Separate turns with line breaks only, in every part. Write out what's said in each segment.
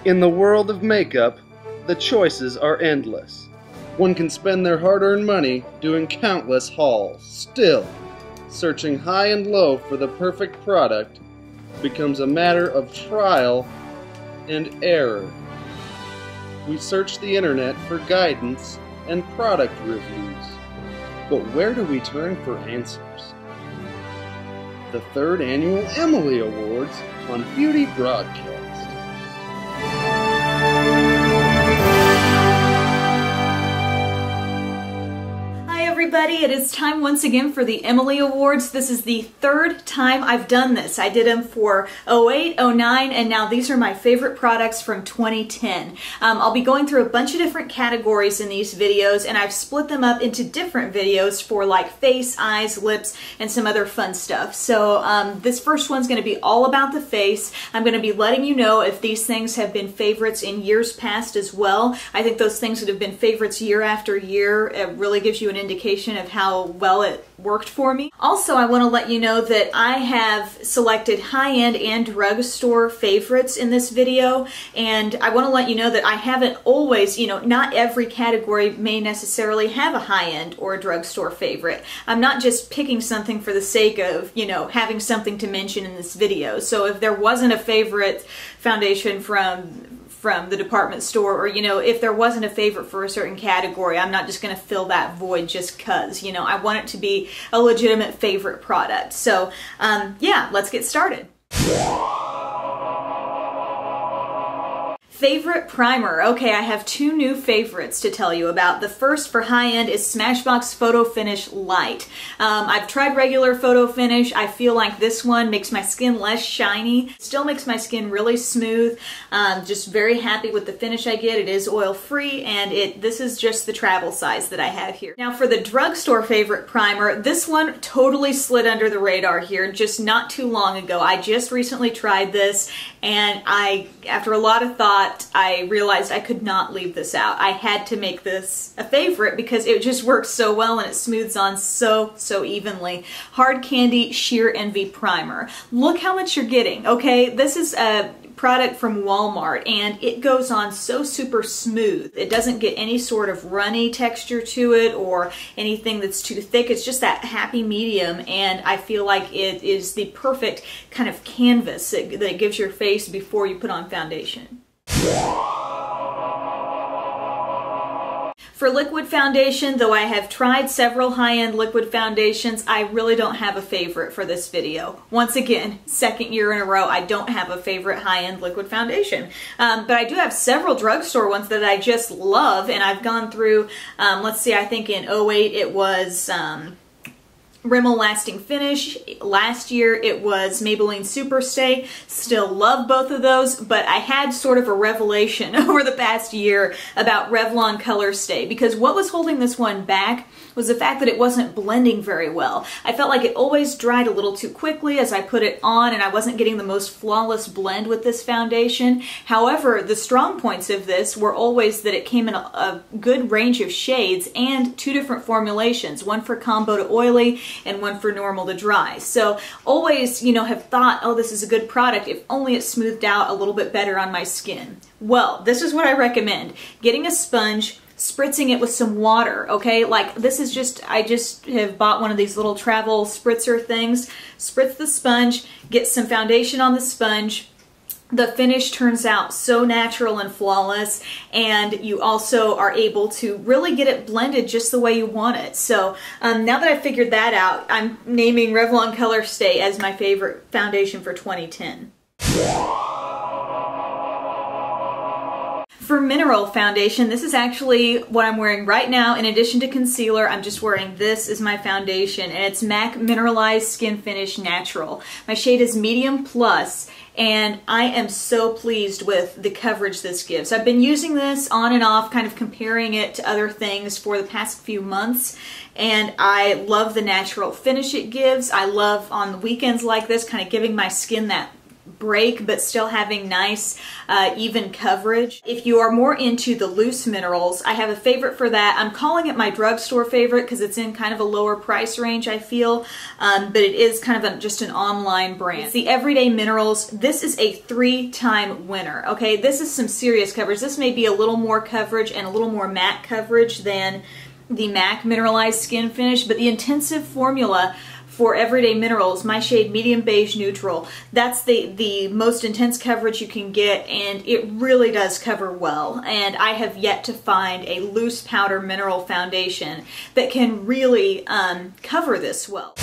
In the world of makeup, the choices are endless. One can spend their hard-earned money doing countless hauls. Still, searching high and low for the perfect product becomes a matter of trial and error. We search the internet for guidance and product reviews. But where do we turn for answers? The 3rd Annual Emily Awards on Beauty Broadcast.
Everybody, it is time once again for the Emily Awards. This is the 3rd time I've done this. I did them for 08, 09, and now these are my favorite products from 2010. I'll be going through a bunch of different categories in these videos, and I've split them up into different videos for like face, eyes, lips, and some other fun stuff. So this first one's going to be all about the face. I'm going to be letting you know if these things have been favorites in years past as well. I think those things that have been favorites year after year, it really gives you an indication of how well it worked for me. Also, I want to let you know that I have selected high-end and drugstore favorites in this video, and I want to let you know that I haven't always, not every category may necessarily have a high-end or a drugstore favorite. I'm not just picking something for the sake of, having something to mention in this video. So if there wasn't a favorite foundation from the department store, or if there wasn't a favorite for a certain category, I'm not just going to fill that void just cuz, I want it to be a legitimate favorite product. So yeah, let's get started. Favorite primer. Okay, I have 2 new favorites to tell you about. The first for high-end is Smashbox Photo Finish Light. I've tried regular Photo Finish. I feel like this one makes my skin less shiny. Still makes my skin really smooth. Just very happy with the finish I get. It is oil-free, and this is just the travel size that I have here. Now for the drugstore favorite primer, this one totally slid under the radar here just not too long ago. I just recently tried this, and after a lot of thought, I realized I could not leave this out. I had to make this a favorite because it just works so well and it smooths on so evenly. Hard Candy Sheer Envy Primer. Look how much you're getting, okay? This is a product from Walmart, and it goes on so super smooth. It doesn't get any sort of runny texture to it or anything that's too thick. It's just that happy medium, and I feel like it is the perfect kind of canvas that it gives your face before you put on foundation. For liquid foundation, though I have tried several high-end liquid foundations, I really don't have a favorite for this video. Once again, 2nd year in a row, I don't have a favorite high-end liquid foundation. But I do have several drugstore ones that I just love, and I've gone through, let's see, I think in 08 it was Rimmel Lasting Finish. Last year it was Maybelline Superstay. Still love both of those, but I had sort of a revelation over the past year about Revlon Colorstay, because what was holding this one back was the fact that it wasn't blending very well. I felt like it always dried a little too quickly as I put it on, and I wasn't getting the most flawless blend with this foundation. However, the strong points of this were always that it came in a good range of shades and 2 different formulations, one for combo to oily and one for normal to dry. So always, have thought, oh, this is a good product if only it smoothed out a little bit better on my skin. Well, this is what I recommend. Getting a sponge, spritzing it with some water, okay? Like this is I just have bought one of these little travel spritzer things. Spritz the sponge, get some foundation on the sponge. The finish turns out so natural and flawless, and you also are able to really get it blended just the way you want it. So now that I've figured that out, I'm naming Revlon Colorstay as my favorite foundation for 2010. For mineral foundation, this is actually what I'm wearing right now. In addition to concealer, I'm just wearing this as my foundation, and it's MAC Mineralized Skin Finish Natural. My shade is Medium Plus, and I am so pleased with the coverage this gives. I've been using this on and off, kind of comparing it to other things for the past few months, and I love the natural finish it gives. I love on the weekends like this, kind of giving my skin that break but still having nice even coverage. If you are more into the loose minerals, I have a favorite for that. I'm calling it my drugstore favorite because it's in kind of a lower price range, I feel, but it is kind of just an online brand. It's the Everyday Minerals. This is a 3-time winner, okay? This is some serious coverage. This may be a little more coverage and a little more matte coverage than the MAC Mineralized Skin Finish, but the intensive formula for Everyday Minerals, my shade Medium Beige Neutral, that's the most intense coverage you can get, and it really does cover well. And I have yet to find a loose powder mineral foundation that can really cover this well.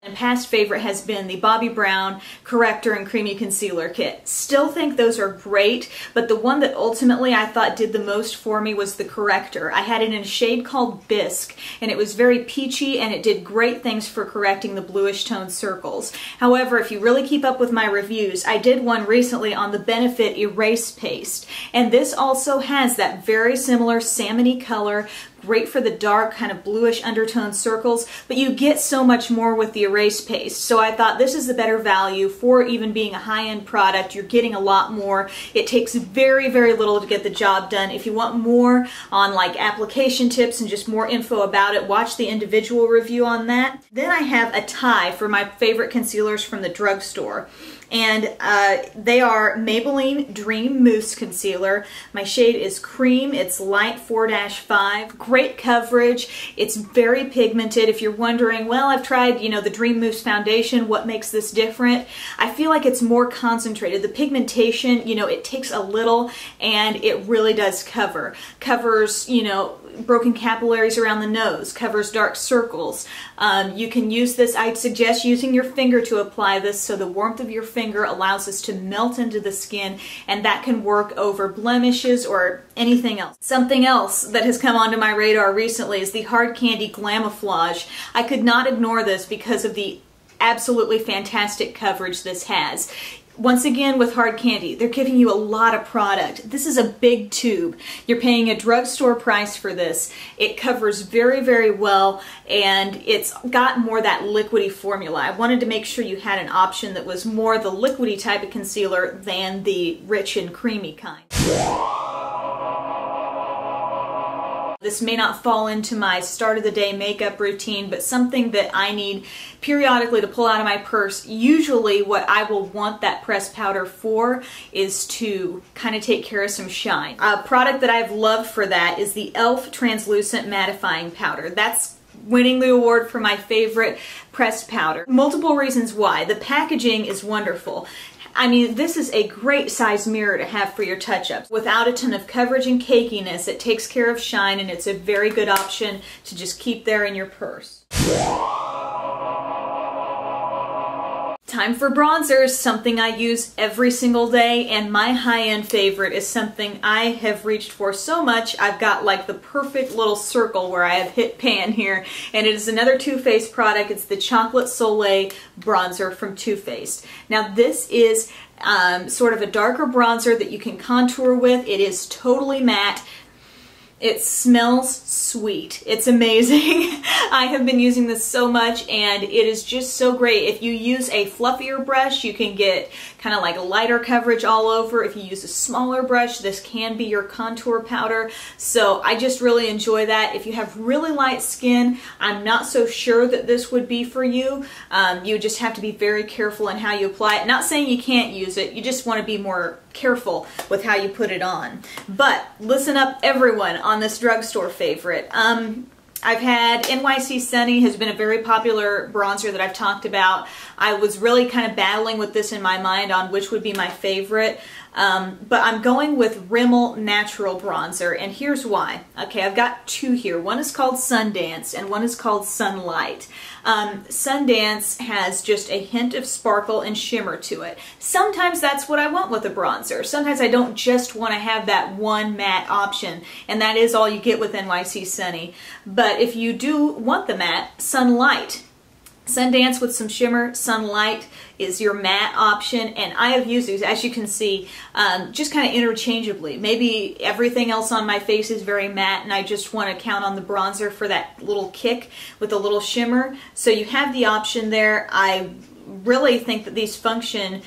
And past favorite has been the Bobbi Brown Corrector and Creamy Concealer Kit. Still think those are great, but the one that ultimately I thought did the most for me was the Corrector. I had it in a shade called Bisque, and it was very peachy, and it did great things for correcting the bluish toned circles. However, if you really keep up with my reviews, I did one recently on the Benefit Erase Paste, and this also has that very similar salmon-y color, great for the dark kind of bluish undertone circles, but you get so much more with the Erase Paste. So I thought this is the better value for even being a high-end product. You're getting a lot more. It takes very, very little to get the job done. If you want more on like application tips and just more info about it, watch the individual review on that. Then I have a tie for my favorite concealers from the drugstore. And they are Maybelline Dream Mousse Concealer. My shade is Cream. It's light 4-5. Great coverage. It's very pigmented. If you're wondering, well, I've tried, you know, the Dream Mousse foundation. What makes this different? I feel like it's more concentrated. The pigmentation, you know, it takes a little and it really does cover. Covers, you know, broken capillaries around the nose, covers dark circles. You can use this, I'd suggest using your finger to apply this so the warmth of your finger allows this to melt into the skin, and that can work over blemishes or anything else. Something else that has come onto my radar recently is the Hard Candy Glamouflage. I could not ignore this because of the absolutely fantastic coverage this has. Once again, with Hard Candy, they're giving you a lot of product. This is a big tube. You're paying a drugstore price for this. It covers very, very well, and it's got more that liquidy formula. I wanted to make sure you had an option that was more the liquidy type of concealer than the rich and creamy kind. This may not fall into my start of the day makeup routine, but something that I need periodically to pull out of my purse. Usually what I will want that pressed powder for is to kind of take care of some shine. A product that I've loved for that is the e.l.f. Translucent Mattifying Powder. That's winning the award for my favorite pressed powder. Multiple reasons why. The packaging is wonderful. I mean, this is a great size mirror to have for your touch-ups. Without a ton of coverage and cakiness, it takes care of shine, and it's a very good option to just keep there in your purse. Time for bronzers, something I use every single day, and my high-end favorite is something I have reached for so much. I've got like the perfect little circle where I have hit pan here, and it is another Too Faced product. It's the Chocolate Soleil bronzer from Too Faced. Now this is sort of a darker bronzer that you can contour with. It is totally matte. It smells sweet. It's amazing. I have been using this so much, and it is just so great. If you use a fluffier brush, you can get kind of like a lighter coverage all over. If you use a smaller brush, this can be your contour powder. So I just really enjoy that. If you have really light skin, I'm not so sure that this would be for you. You just have to be very careful in how you apply it. Not saying you can't use it, you just want to be more careful with how you put it on. But listen up, everyone, on this drugstore favorite. I've had NYC Sunny has been a very popular bronzer that I've talked about. I was really kind of battling with this in my mind on which would be my favorite. But I'm going with Rimmel Natural Bronzer, and here's why. Okay, I've got two here. One is called Sundance and one is called Sunlight. Sundance has just a hint of sparkle and shimmer to it. Sometimes that's what I want with a bronzer. Sometimes I don't just want to have that one matte option, and that is all you get with NYC Sunny. But if you do want the matte, Sunlight Sundance with some shimmer, Sunlight is your matte option, and I have used these, as you can see, just kind of interchangeably. Maybe everything else on my face is very matte and I just want to count on the bronzer for that little kick with a little shimmer. So you have the option there. I really think that these function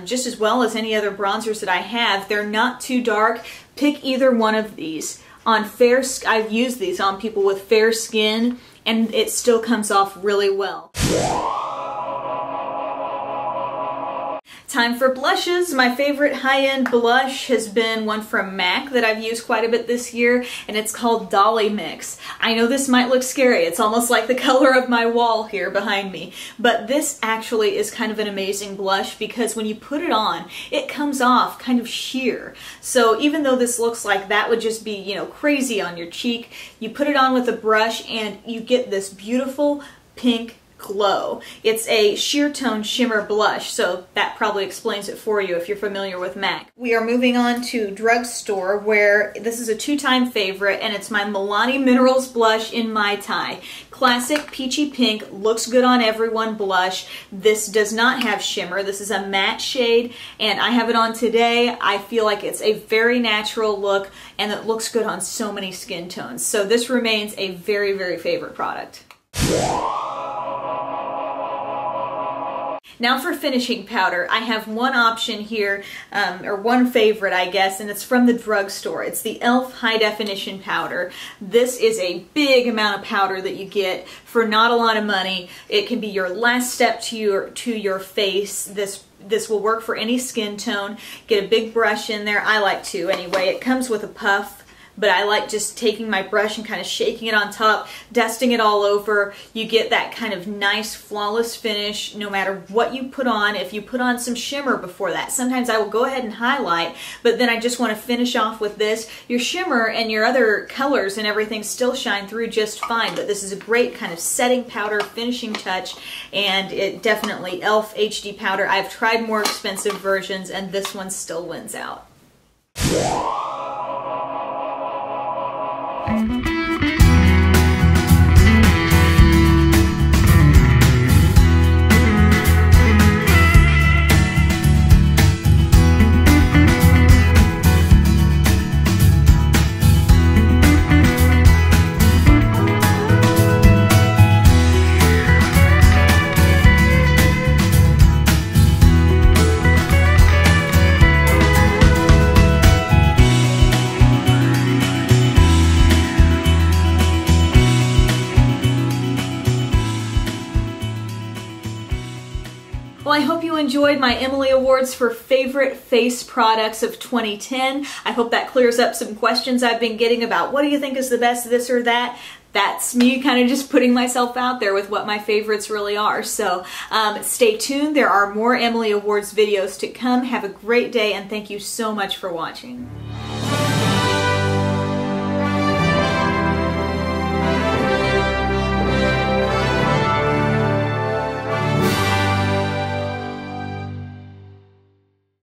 just as well as any other bronzers that I have. They're not too dark. Pick either one of these. On fair, I've used these on people with fair skin, and it still comes off really well. Time for blushes. My favorite high-end blush has been one from MAC that I've used quite a bit this year, and it's called Dolly Mix. I know this might look scary. It's almost like the color of my wall here behind me, but this actually is kind of an amazing blush because when you put it on, it comes off kind of sheer. So even though this looks like that would just be, you know, crazy on your cheek, you put it on with a brush and you get this beautiful pink glow. It's a sheer tone shimmer blush, so that probably explains it for you if you're familiar with MAC. We are moving on to Drugstore, where this is a two-time favorite, and it's my Milani Minerals blush in Mai Tai. Classic peachy pink, looks good on everyone blush. This does not have shimmer. This is a matte shade, and I have it on today. I feel like it's a very natural look, and it looks good on so many skin tones. So this remains a very, very favorite product. Now for finishing powder, I have one option here, or one favorite I guess, and it's from the drugstore. It's the e.l.f. High Definition Powder. This is a big amount of powder that you get for not a lot of money. It can be your last step to your face. This will work for any skin tone. Get a big brush in there. I like to anyway. It comes with a puff, but I like just taking my brush and kind of shaking it on top, dusting it all over. You get that kind of nice, flawless finish no matter what you put on. If you put on some shimmer before that, sometimes I will go ahead and highlight, but then I just want to finish off with this. Your shimmer and your other colors and everything still shine through just fine, but this is a great kind of setting powder, finishing touch, and it definitely e.l.f. HD powder. I've tried more expensive versions, and this one still wins out. Well, I hope you enjoyed my Emily Awards for favorite face products of 2010. I hope that clears up some questions I've been getting about what do you think is the best this or that. That's me kind of just putting myself out there with what my favorites really are. So stay tuned. There are more Emily Awards videos to come. Have a great day, and thank you so much for watching.